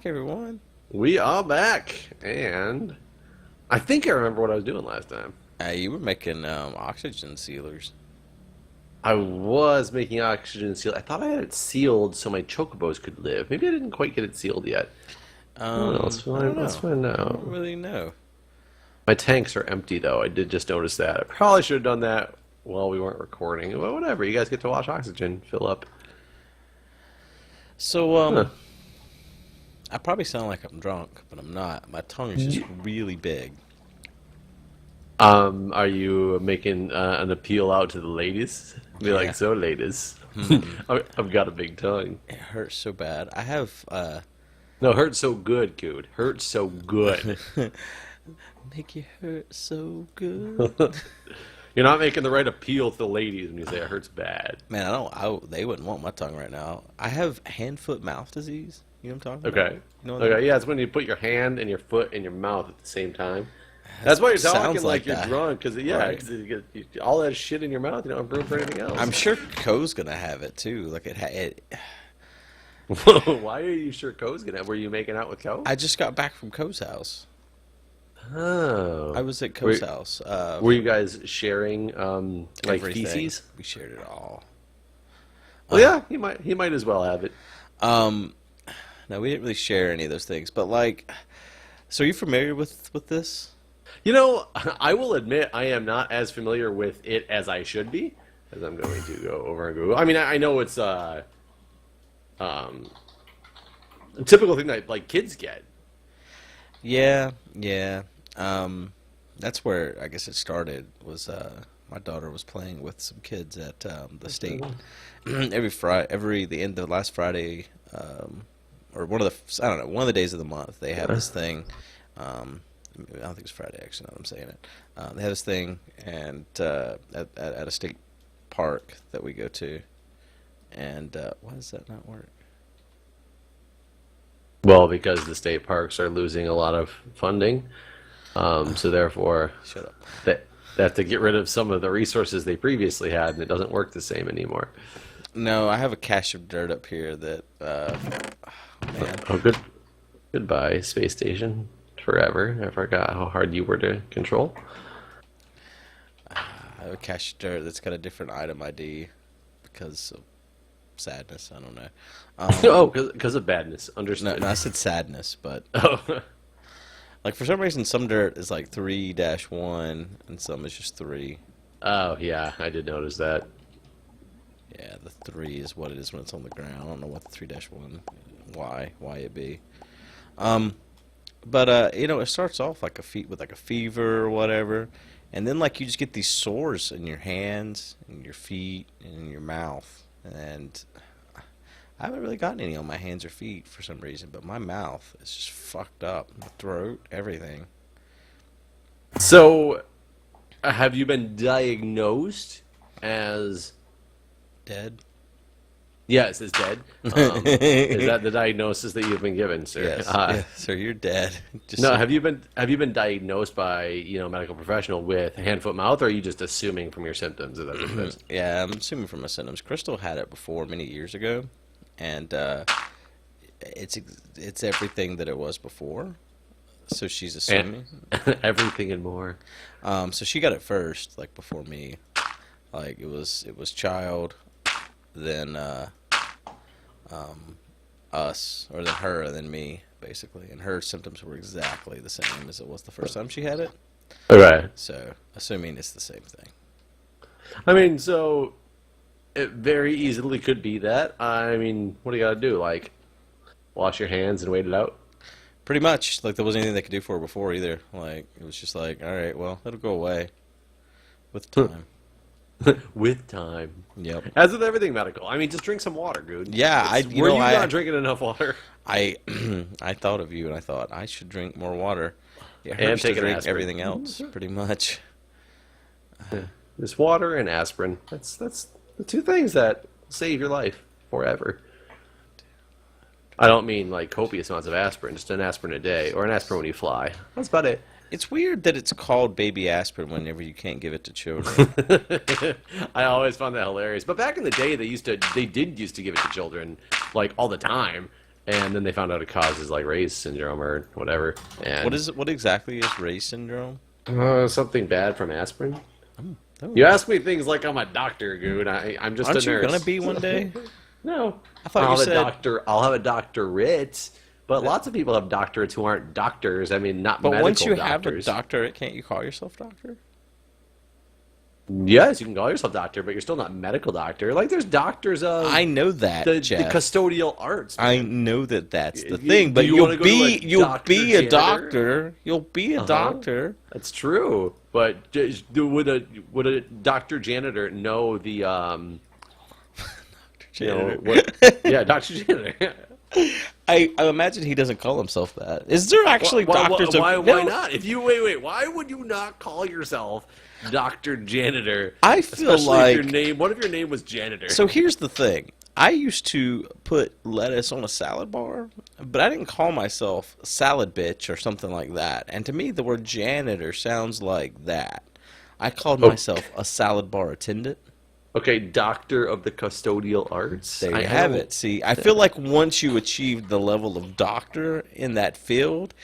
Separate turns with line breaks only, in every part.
everyone.
We are back, and I think I remember what I was doing last time.
You were making oxygen sealers.
I was making oxygen seal. I thought I had it sealed so my chocobos could live. Maybe I didn't quite get it sealed yet. Let's find out.
I don't really know.
My tanks are empty, though. I did just notice that. I probably should have done that while we weren't recording. Well, whatever. You guys get to watch oxygen fill up.
So, I probably sound like I'm drunk, but I'm not. My tongue is just really big.
Are you making an appeal out to the ladies? Be like, so ladies, I've got a big tongue.
It hurts so bad. I have,
No, hurts so good, Guude. Hurts so good.
Make you hurt so good.
You're not making the right appeal to the ladies when you say it hurts bad.
Man, they wouldn't want my tongue right now. I have hand, foot, mouth disease. You know what I'm talking about?
Okay.
You know what
Okay, yeah, it's when you put your hand and your foot in your mouth at the same time. That's why you're talking like you're drunk, because you get all that shit in your mouth, you don't have room for anything else.
I'm sure Co's gonna have it too. Like it.
Why are you sure Co's gonna have? Were you making out with Co?
I just got back from Co's house.
Oh.
I was at Co's house.
Were you guys sharing like
everything.
feces?
We shared it all.
Well, yeah, he might as well have it.
No, we didn't really share any of those things. But like, so are you familiar with this?
You know, I will admit I am not as familiar with it as I should be, as I'm going to go over and Google. I mean, I know it's a typical thing that like kids get.
Yeah. That's where I guess it started. Was my daughter was playing with some kids at the state every the end of last Friday, or one of the days of the month. They have this thing. I don't think it's Friday, actually, now that I'm saying it. They have this thing and at a state park that we go to. And why does that not work?
Well, because the state parks are losing a lot of funding. So therefore,
Shut up.
They have to get rid of some of the resources they previously had, and it doesn't work the same anymore.
No, I have a cache of dirt up here that, man.
Oh, goodbye, space station. Forever. I forgot how hard you were to control.
I have a cache of dirt that's got a different item ID because of sadness. I don't know.
Because of badness. Understood.
No, I said sadness, but
Oh.
like for some reason, some dirt is like 3-1 and some is just 3.
Oh, yeah, I did notice that.
Yeah, the 3 is what it is when it's on the ground. I don't know what the 3-1, why it be. But you know, it starts off like with like a fever or whatever, and then like you just get these sores in your hands and your feet and in your mouth. And I haven't really gotten any on my hands or feet for some reason, but my mouth is just fucked up. My throat, everything.
So, have you been diagnosed as
Dead?
Yes, it's dead. Is that the diagnosis that you've been given, sir?
Yes, yeah, sir, you're dead. Just
no,
so
have you been diagnosed by a medical professional with hand, foot, mouth, or are you just assuming from your symptoms that that's what it is?
Yeah, I'm assuming from my symptoms. Crystal had it before many years ago, and it's everything that it was before. So she's assuming
everything and more.
So she got it first, like before me. Like it was child, then us, or then her, and then me, basically. And her symptoms were exactly the same as it was the first time she had it.
Okay.
So, assuming it's the same thing.
I mean, so it very easily could be that. I mean, what do you gotta do? Like, wash your hands and wait it out?
Pretty much. Like, there wasn't anything they could do for her before either. Like, it was just like, all right, well, it'll go away with time.
With time.
Yep.
As with everything medical. I mean, just drink some water, dude.
Yeah,
Were you not drinking enough water?
I thought of you and I thought I should drink more water. It hurts
And
to
take an
drink
aspirin.
everything else, pretty much.
Just water and aspirin. That's the two things that save your life forever. I don't mean like copious amounts of aspirin, just an aspirin a day, or an aspirin when you fly. That's about it.
It's weird that it's called baby aspirin whenever you can't give it to children.
I always found that hilarious. But back in the day, they did used to give it to children like all the time. and then they found out it causes like Ray's syndrome or whatever. And
What exactly is Ray's syndrome?
something bad from aspirin.
Oh.
You ask me things like I'm a doctor, Guude. I'm just
Aren't
a
you
nurse.
gonna be one day?
No.
I thought you said
I'll have a doctorate, but lots of people have doctorates who aren't doctors. I mean, not
But
medical
once you
doctors.
have a doctorate, can't you call yourself doctor?
Yes, you can call yourself doctor, but you're still not medical doctor. Like, there's doctors of
I know that,
the
Jeff.
custodial arts. Man.
I know that that's the
You-
thing, but
do you
you'll
wanna go to a
be
doctor
a
janitor?
doctor. You'll be a doctor.
That's true, but would a doctor janitor know the
Janitor.
yeah, doctor janitor.
I imagine he doesn't call himself that. Is there actually doctors?
Why not? If you wait, why would you not call yourself Doctor Janitor?
I feel
Especially
like
if your name. What if your name was Janitor?
So here's the thing. I used to put lettuce on a salad bar, but I didn't call myself salad bitch or something like that. And to me, the word janitor sounds like that. I called myself a salad bar attendant.
Okay, Doctor of the Custodial Arts.
There you have it. See, I feel like once you achieve the level of doctor in that field,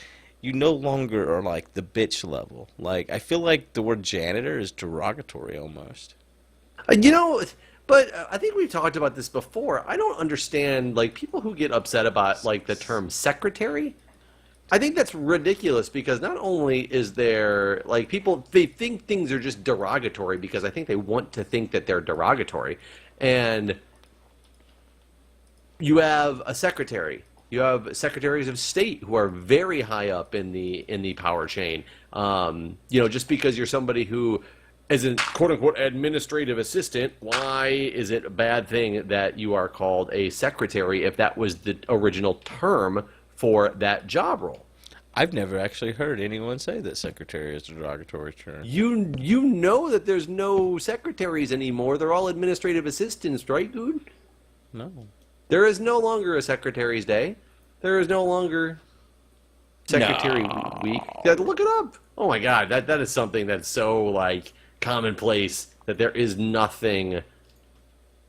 you no longer are like the bitch level. Like, I feel like the word janitor is derogatory almost.
But I think we've talked about this before. I don't understand, like, people who get upset about, like, the term secretary. I think that's ridiculous because not only is there, like, people, they think things are just derogatory because I think they want to think that they're derogatory. And you have a secretary. You have secretaries of state who are very high up in the power chain. Just because you're somebody who is a quote-unquote administrative assistant, why is it a bad thing that you are called a secretary if that was the original term for that job role?
I've never actually heard anyone say that secretary is a derogatory term.
You know that there's no secretaries anymore. They're all administrative assistants, right, Guude?
No.
There is no longer a Secretary's Day. There is no longer Secretary Week. Yeah, look it up. Oh my God, that is something that's so like commonplace that there is nothing.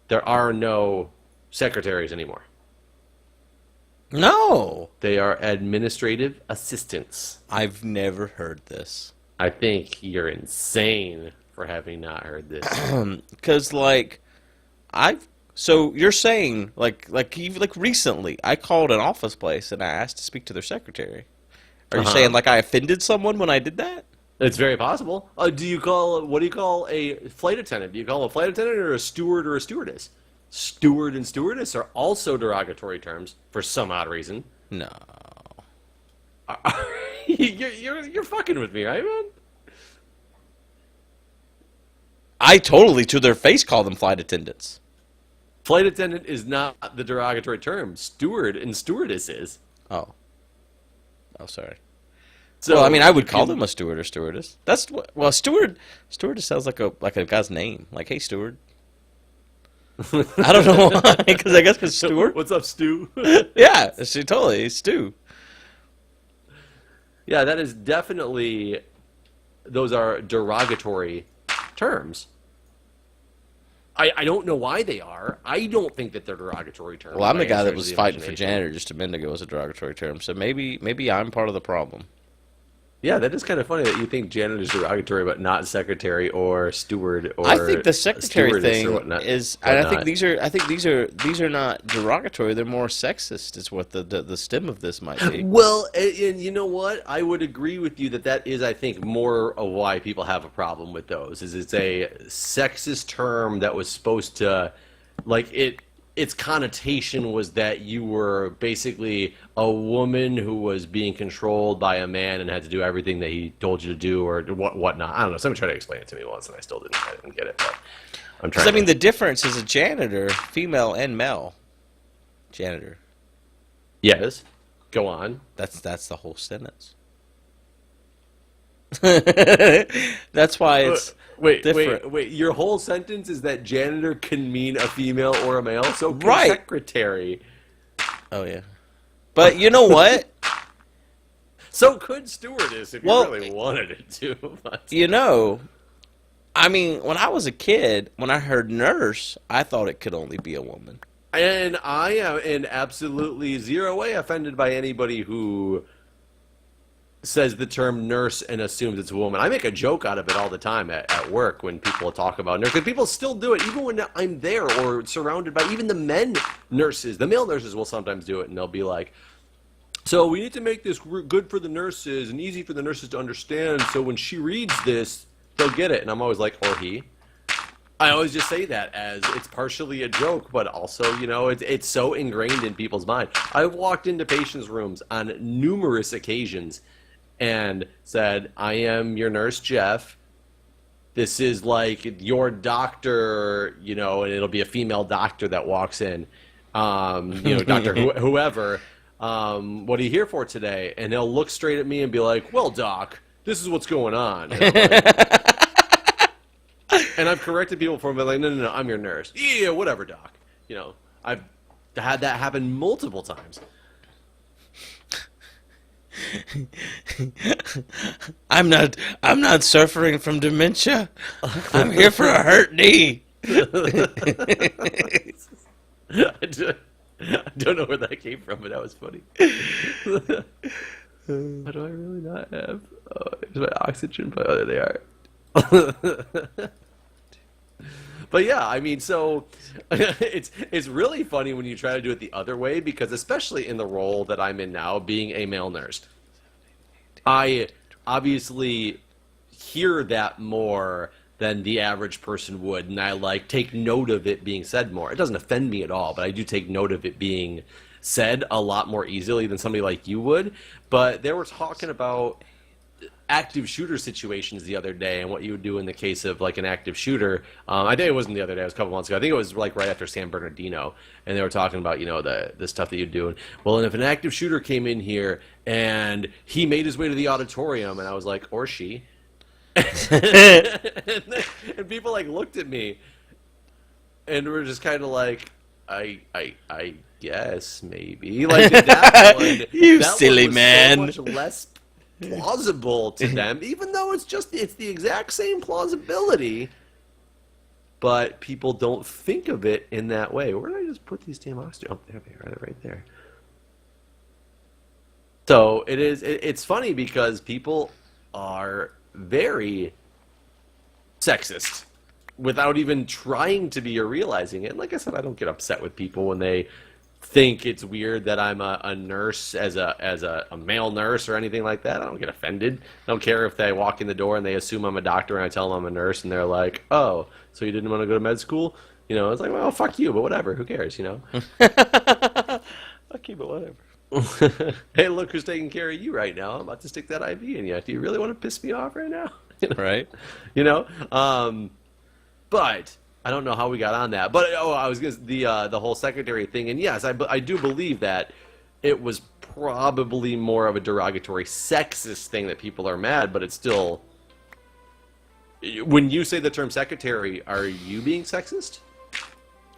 There are no secretaries anymore.
No.
They are administrative assistants.
I've never heard this.
I think you're insane for having not heard this.
Because so you're saying like recently I called an office place and I asked to speak to their secretary. Are you saying like I offended someone when I did that?
It's very possible. What do you call a flight attendant? Do you call a flight attendant or a steward or a stewardess? Steward and stewardess are also derogatory terms for some odd reason.
No.
You're fucking with me, right, man?
I totally to their face call them flight attendants.
Flight attendant is not the derogatory term. Steward and stewardess is.
Oh, sorry.
So,
well, I mean, I would call them a steward or stewardess. That's stewardess sounds like a guy's name. Like, hey, steward. I don't know why, because Stewart.
What's up, Stu?
Yeah, she totally Stu.
Yeah, that is definitely. Those are derogatory terms. I don't know why they are. I don't think that they're derogatory terms.
Well, I'm the guy that was fighting for janitor just a minute ago as a derogatory term, so maybe I'm part of the problem.
Yeah, that is kind of funny that you think janitor is derogatory, but not secretary or steward or.
I think the secretary thing is, and I think these are not derogatory. They're more sexist. Is what the stem of this might be.
Well, and you know what? I would agree with you that is, I think, more of why people have a problem with those. Is it's a sexist term that was supposed to, like it. Its connotation was that you were basically a woman who was being controlled by a man and had to do everything that he told you to do or whatnot. I don't know. Somebody tried to explain it to me once, and I didn't get it. But I'm trying.
I mean, the difference is a janitor, female and male. Janitor.
Yes. Go on.
That's the whole sentence. That's why it's.
Wait. Your whole sentence is that janitor can mean a female or a male, so can
right.
Secretary.
Oh yeah, but you know what?
So could stewardess if you really wanted it to. But.
I mean, when I was a kid, when I heard nurse, I thought it could only be a woman.
And I am in absolutely zero way offended by anybody who says the term nurse and assumes it's a woman. I make a joke out of it all the time at work when people talk about nurse, because people still do it even when I'm there or surrounded by even the men nurses. The male nurses will sometimes do it, and they'll be like, so we need to make this good for the nurses and easy for the nurses to understand, so when she reads this, they'll get it. And I'm always like, or he. I always just say that as it's partially a joke, but also, you know, it's so ingrained in people's mind. I've walked into patients' rooms on numerous occasions and said, I am your nurse, Jeff. This is like your doctor, you know, and it'll be a female doctor that walks in, you know, doctor whoever. What are you here for today? And they'll look straight at me and be like, well, doc, this is what's going on. And I've corrected people for them, like, no, I'm your nurse. Yeah, whatever, doc. You know, I've had that happen multiple times.
I'm not suffering from dementia. I'm here for a hurt knee.
I don't know where that came from, but that was funny. What do I really not have? Oh, here's my oxygen. Oh, there they are. But yeah, I mean, so it's really funny when you try to do it the other way, because especially in the role that I'm in now, being a male nurse, I obviously hear that more than the average person would, and I like take note of it being said more. It doesn't offend me at all, but I do take note of it being said a lot more easily than somebody like you would. But they were talking about active shooter situations the other day and what you would do in the case of like an active shooter. I think it wasn't the other day, it was a couple months ago. I think it was like right after San Bernardino, and they were talking about, you know, the stuff that you'd do. Well, and if an active shooter came in here and he made his way to the auditorium, and I was like, or she, and people like looked at me and were just kind of like, I guess maybe, like that one,
you
that
silly
one was
man.
so much less plausible to them, even though it's the exact same plausibility, but people don't think of it in that way. Where did I just put these damn oxygen? Oh, there they are. They're right there. So it's funny because people are very sexist without even trying to be or realizing it. And like I said, I don't get upset with people when they think it's weird that I'm a nurse as a male nurse or anything like that. I don't get offended. I don't care if they walk in the door and they assume I'm a doctor and I tell them I'm a nurse and they're like, oh, so you didn't want to go to med school? You know, it's like, well, fuck you, but whatever. Who cares, you know?
Fuck you, but whatever.
Hey, look who's taking care of you right now. I'm about to stick that IV in you. Do you really want to piss me off right now? You know?
Right.
You know? But I don't know how we got on that. But I was gonna, the whole secretary thing. And yes, I do believe that it was probably more of a derogatory sexist thing that people are mad, but it's still, when you say the term secretary, are you being sexist?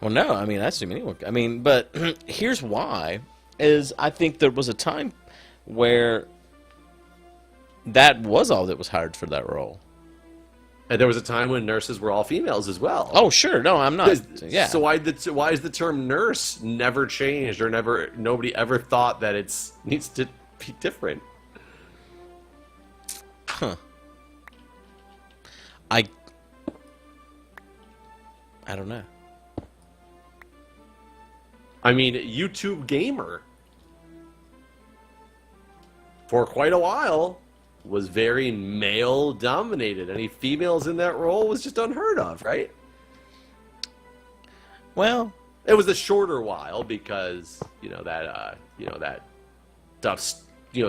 Well, no, I mean, that's anyone. I mean, but here's why, is I think there was a time where that was all that was hired for that role.
And there was a time when nurses were all females as well.
Oh, sure. No, I'm not. Yeah.
So why is the term nurse never changed, or nobody ever thought that it needs to be different?
Huh. I don't know.
I mean, YouTube gamer for quite a while was very male dominated. Any females in that role was just unheard of, right?
Well,
it was a shorter while because that stuff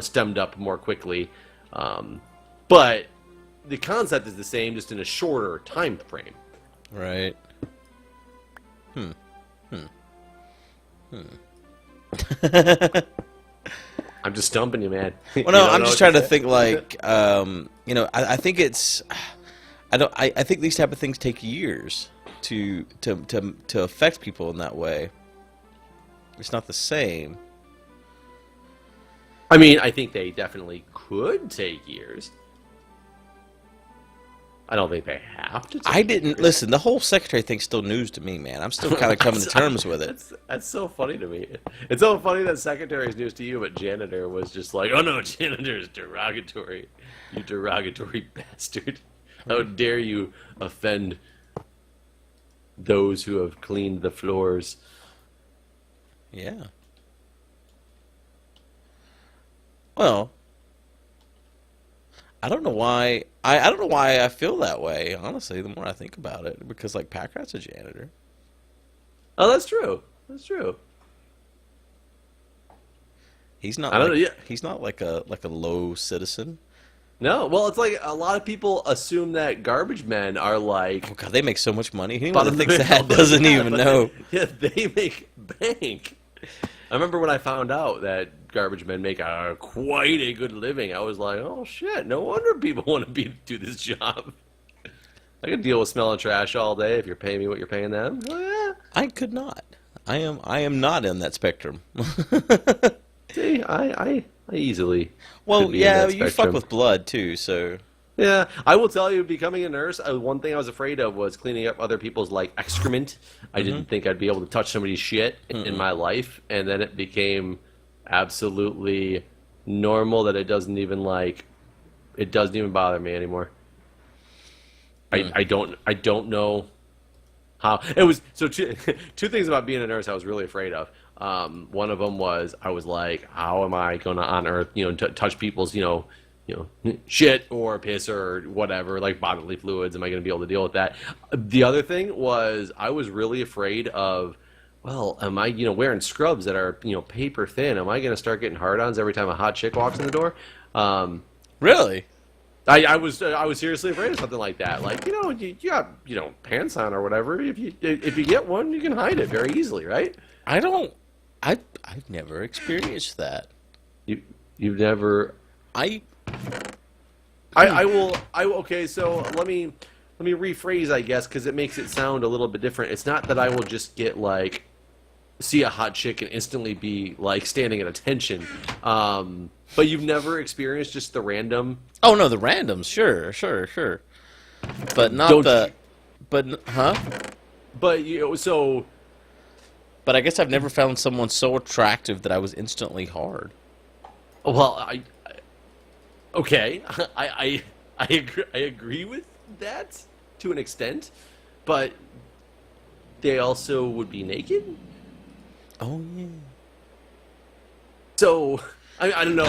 stemmed up more quickly, but the concept is the same, just in a shorter time frame.
Right.
I'm just stumping you, man.
Well, no, I'm just trying to think. Like, I think it's. I think these type of things take years to affect people in that way. It's not the same.
I mean, I think they definitely could take years. I don't think they have to.
I didn't listen. The whole secretary thing's still news to me, man. I'm still kind of coming to terms with it.
That's so funny to me. It's so funny that secretary is news to you, but janitor was just like, oh no, janitor is derogatory. You derogatory bastard. How dare you offend those who have cleaned the floors?
Yeah. Well, I don't know why. I don't know why I feel that way. Honestly, the more I think about it, because like Packrat's a janitor.
Oh, that's true. That's true.
He's not.
I don't know. Yeah.
He's not like a low citizen.
No, well, it's like a lot of people assume that garbage men are like.
Oh God, they make so much money. Anyone
bottom
that thinks
of the
that
middle,
doesn't
yeah,
even know.
Yeah, they make bank. I remember when I found out that garbage men make quite a good living. I was like, oh shit, no wonder people want to do this job. I could deal with smelling trash all day if you're paying me what you're paying them. Oh, yeah.
I could not. I am not in that spectrum.
See, I easily.
Well,
could be in
yeah,
that
you fuck
spectrum.
with blood too, so.
Yeah, I will tell you, becoming a nurse, one thing I was afraid of was cleaning up other people's like excrement. I didn't think I'd be able to touch somebody's shit in my life, and then it became absolutely normal that it doesn't even bother me anymore. I don't know how it was. So two things about being a nurse I was really afraid of. One of them was I was like, how am I going to on earth touch people's shit or piss or whatever, like bodily fluids? Am I going to be able to deal with that? The other thing was I was really afraid of, well, am I wearing scrubs that are paper thin? Am I going to start getting hard-ons every time a hot chick walks in the door?
Really?
I was seriously afraid of something like that. Like you got pants on or whatever. If you get one, you can hide it very easily, right?
I've never experienced that.
You've never.
I
will. Okay, so let me rephrase, I guess, because it makes it sound a little bit different. It's not that I will just get like see a hot chick and instantly be like standing at attention. But you've never experienced just the random.
Oh no, the randoms, sure, but not huh?
But
But I guess I've never found someone so attractive that I was instantly hard.
Well, okay, I agree with that to an extent, but they also would be naked.
Oh yeah.
So I don't know.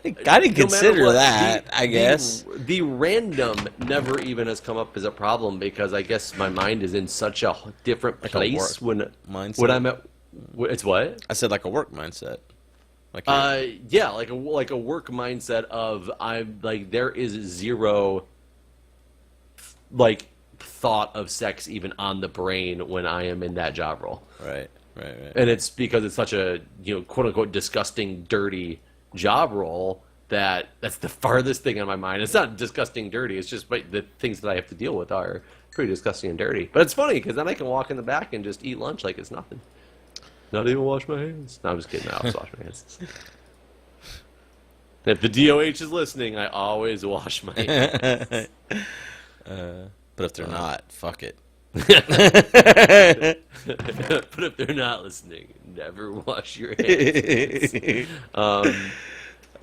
I didn't consider that. I guess
the random never even has come up as a problem because I guess my mind is in such a different place when I'm at. It's what?
I said, like a work mindset. Like
yeah, like a work mindset of I'm like there is zero like thought of sex even on the brain when I am in that job role.
Right.
And it's because it's such a quote unquote disgusting, dirty job role that's the farthest thing on my mind. It's not disgusting, dirty. It's just the things that I have to deal with are pretty disgusting and dirty. But it's funny because then I can walk in the back and just eat lunch like it's nothing. Not even wash my hands. No, I'm just kidding. I always wash my hands. If the DOH is listening, I always wash my hands.
But if they're not, fuck it.
But if they're not listening, never wash your hands.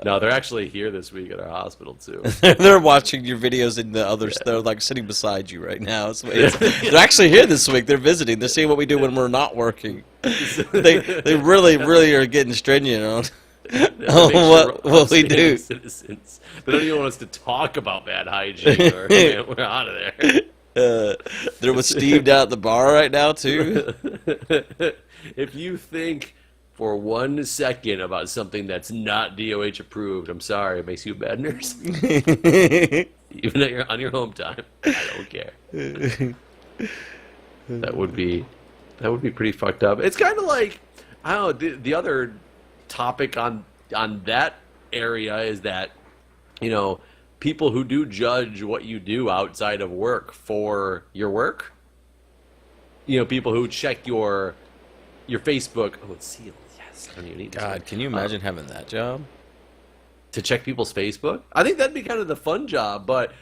No, they're actually here this week at our hospital too.
They're watching your videos in the others. Yeah. They're like sitting beside you right now. They're actually here this week. They're visiting. They're seeing what we do when we're not working. They really are getting stringent on what we do.
Citizens. They don't even want us to talk about bad hygiene. Or, man, we're out of there.
They're with Steve down at the bar right now too.
If you think for 1 second about something that's not DOH approved, I'm sorry, it makes you a bad nurse. Even on your home time, I don't care. That would be pretty fucked up. It's kind of like, I don't know, the other topic on that area is that people who do judge what you do outside of work for your work. People who check your Facebook. Oh, it's sealed. Yes, I don't even need
God, can you imagine having that job?
To check people's Facebook? I think that'd be kind of the fun job, but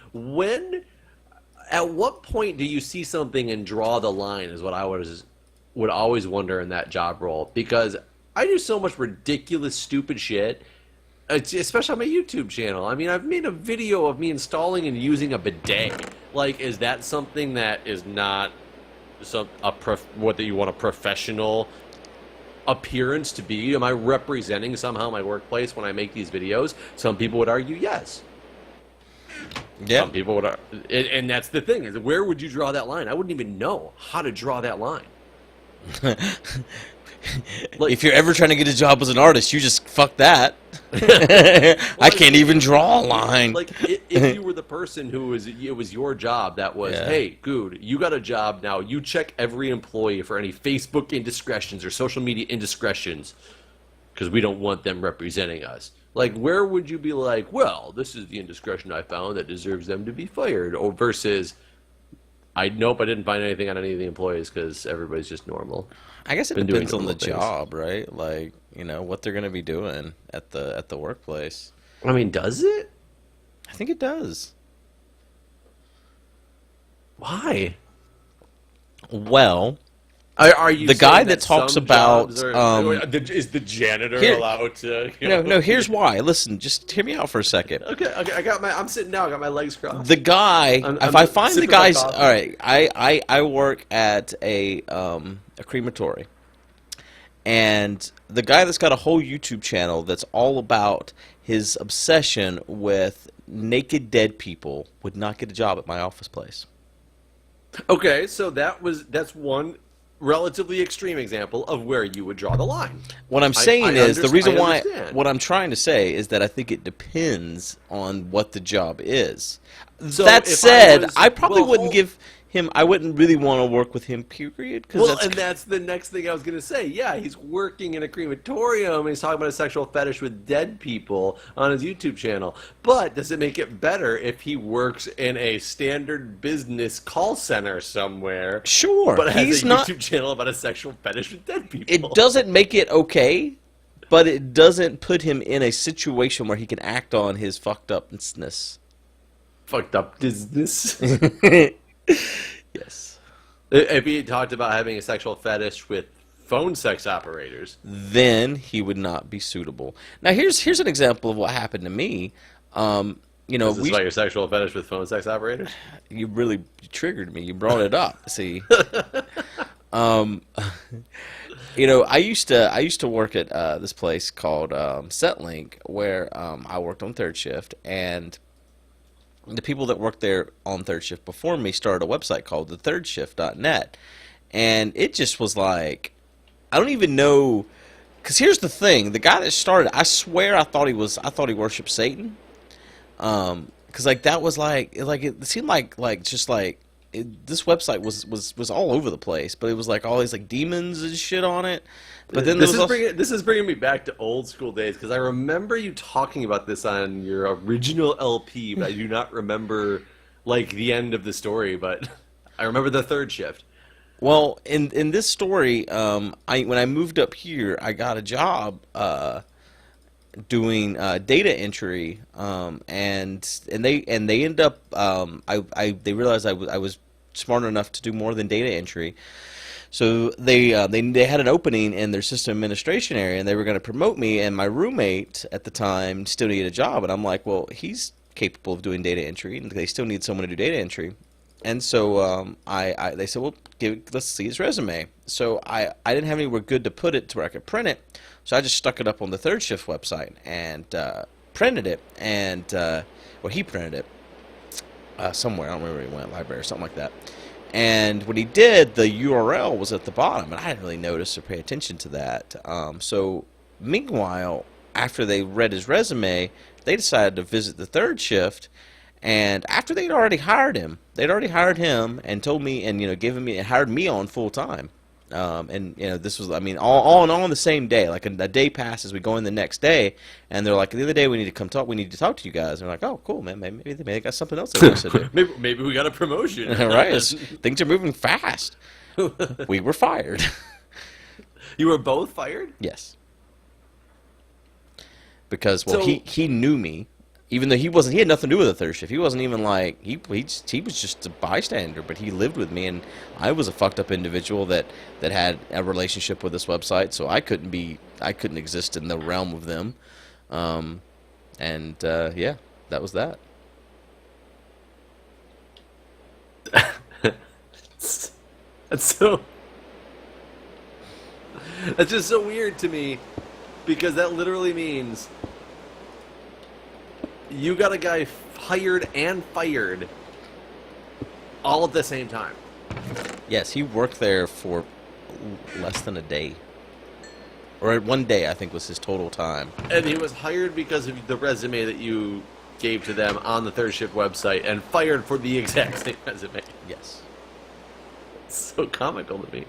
at what point do you see something and draw the line is what I would always wonder in that job role, because I do so much ridiculous, stupid shit, especially on my YouTube channel. I mean, I've made a video of me installing and using a bidet. Like, is that something that is not what that you want a professional appearance to be? Am I representing somehow my workplace when I make these videos? Some people would argue yes.
Yeah.
Some people would, and that's the thing, is where would you draw that line? I wouldn't even know how to draw that line.
Like, if you're ever trying to get a job as an artist, you just fuck that. I can't even draw a line.
Like, if you were the person who it was your job that was, hey, Guude, you got a job now. You check every employee for any Facebook indiscretions or social media indiscretions, because we don't want them representing us. Like, where would you be like, well, this is the indiscretion I found that deserves them to be fired, or versus, nope, I didn't find anything on any of the employees because everybody's just normal.
I guess it depends on the job, right? Like, you know, what they're going to be doing at the workplace.
I mean, does it?
I think it does.
Why?
Well,
are you
the guy that talks about
is the janitor allowed to?
No. Here's why. Listen, just hear me out for a second.
Okay. I'm sitting now. I got my legs crossed.
The guy, if I find the guys, all right. I work at a crematory, and the guy that's got a whole YouTube channel that's all about his obsession with naked dead people would not get a job at my office place.
Okay, so that's one relatively extreme example of where you would draw the line.
What I'm saying is, the reason why, what I'm trying to say is that I think it depends on what the job is. So that said, I probably wouldn't give him, I wouldn't really want to work with him, period.
And that's the next thing I was going to say. Yeah, he's working in a crematorium, and he's talking about a sexual fetish with dead people on his YouTube channel. But does it make it better if he works in a standard business call center somewhere?
Sure.
But has a YouTube channel about a sexual fetish with dead people?
It doesn't make it okay, but it doesn't put him in a situation where he can act on his fucked upness.
Fucked up business?
Yes.
If he talked about having a sexual fetish with phone sex operators,
then he would not be suitable. Now, here's an example of what happened to me. Is
this about your sexual fetish with phone sex operators?
You really triggered me. You brought it up. See, I used to work at this place called SetLink, where I worked on third shift, and the people that worked there on third shift before me started a website called thethirdShift.net, and it just was like, I don't even know, because here's the thing: the guy that started, I swear, I thought he worshipped Satan, because that was it seemed like this website was all over the place, but it was like all these like demons and shit on it. But then this
is bringing me back to old school days, because I remember you talking about this on your original LP, but I do not remember like the end of the story. But I remember the third shift.
Well, in this story, when I moved up here, I got a job doing data entry, and they ended up they realized I was smart enough to do more than data entry. So they had an opening in their system administration area, and they were going to promote me. And my roommate at the time still needed a job, and I'm like, well, he's capable of doing data entry, and they still need someone to do data entry. And so they said, well, let's see his resume. So I didn't have anywhere good to put it to where I could print it, so I just stuck it up on the third shift website and printed it. And he printed it somewhere. I don't remember where he went, library or something like that. And when he did, the URL was at the bottom, and I didn't really notice or pay attention to that. So meanwhile, after they read his resume, they decided to visit the third shift. And after they'd already hired him, and told me, and hired me on full time. This was, all on the same day. Like a day passes, we go in the next day, and they're like, the other day we need to come talk. We need to talk to you guys. And we're like, oh, cool, man. Maybe they got something else they want us to do.
maybe we got a promotion.
Right? Things are moving fast. We were fired.
You were both fired?
Yes. because he knew me, even though he had nothing to do with the third shift. He wasn't even like he was just a bystander, but he lived with me, and I was a fucked up individual that had a relationship with this website, so I couldn't exist in the realm of them, yeah, that was that.
That's just so weird to me, because that literally means you got a guy hired and fired all at the same time.
Yes, he worked there for less than a day. Or 1 day, I think, was his total time. And
he was hired because of the resume that you gave to them on the third shift website, and fired for the exact same resume.
Yes.
It's so comical to me.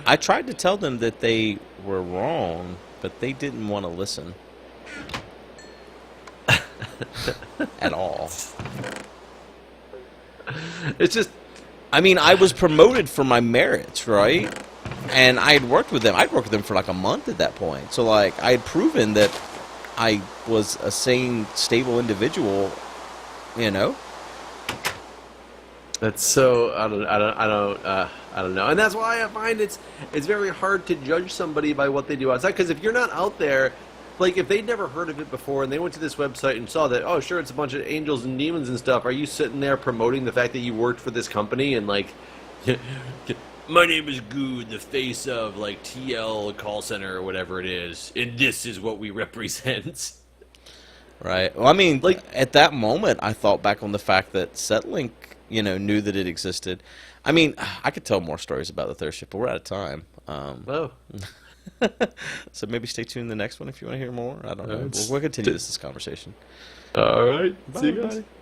I tried to tell them that they were wrong, but they didn't want to listen. At all.
It's just...
I mean, I was promoted for my merits, right? And I had worked with them. I'd worked with them for like a month at that point. So, like, I had proven that I was a sane, stable individual, you know?
That's so... I don't know. And that's why I find it's very hard to judge somebody by what they do outside. Because if you're not out there... Like, if they'd never heard of it before and they went to this website and saw that, oh, sure, it's a bunch of angels and demons and stuff, are you sitting there promoting the fact that you worked for this company and, like, my name is Guude, the face of, like, TL call center or whatever it is, and this is what we represent?
Right. Well, I mean, like, at that moment, I thought back on the fact that Setlink, you know, knew that it existed. I mean, I could tell more stories about the third shift, but we're out of time.
Oh.
So maybe stay tuned to the next one if you want to hear more. I don't know. We'll continue this conversation.
All right.
Bye,
see you guys.
everybody.